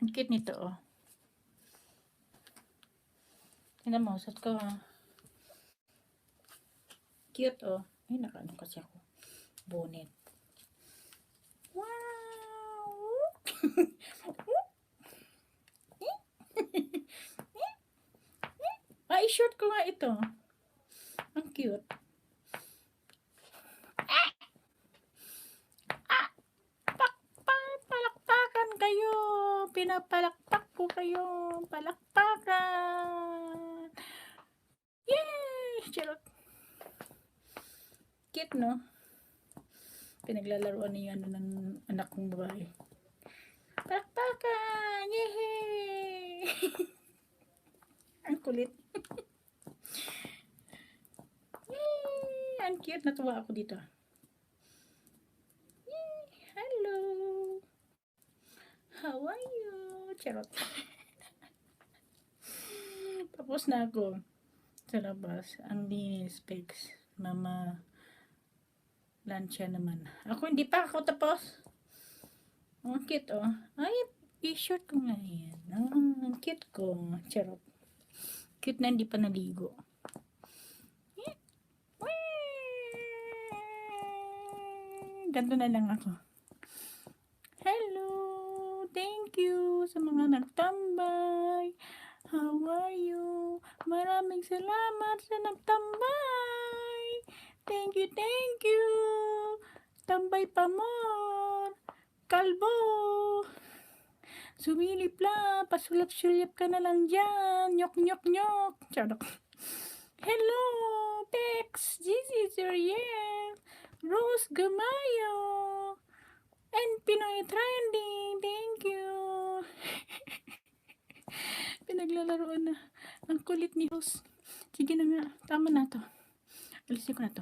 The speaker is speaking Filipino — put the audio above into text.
Ang cute nito, oh. Tingnan mo, suot ko, ha. Cute, oh. Ay, nakaano kasi ako. Bonnet. Wow! Ay, short ko nga ito. Ang cute. Palakpakan kayo. Pinapalakpak ko kayo. Palakpakan. Yay! Charot. Cute, no? Pinaglalaruan niya ano ng anak kong babae. Palakpakan! Yay! Ang kulit. Yay! Ang cute. Natuwa ako dito. Yay! Hello! How are you? Charot. Tapos na ako sa labas. Ang linis, pegs. Mama lansya naman. Ako hindi pa ako tapos. Ang cute, oh. Ay, i-short ko nga yan. Ang cute ko. Charot. Cute na hindi pa naligo. Ganto na lang ako. Hello! Thank you sa mga nagtambay. How are you? Maraming salamat sa nagtambay. Thank you, thank you. Tambay pa more. Kalbo. Sumilip lang. Pasulap-sulap ka na lang dyan. Nyok, nyok, nyok. Charot. Hello, Tex. This is Ariel. Rose Gamayo. And Pinoy Trending. Thank you. Pinaglalaroan na. Ang kulit ni Rose. Sige na nga. Tama na to. Alisin ko na to.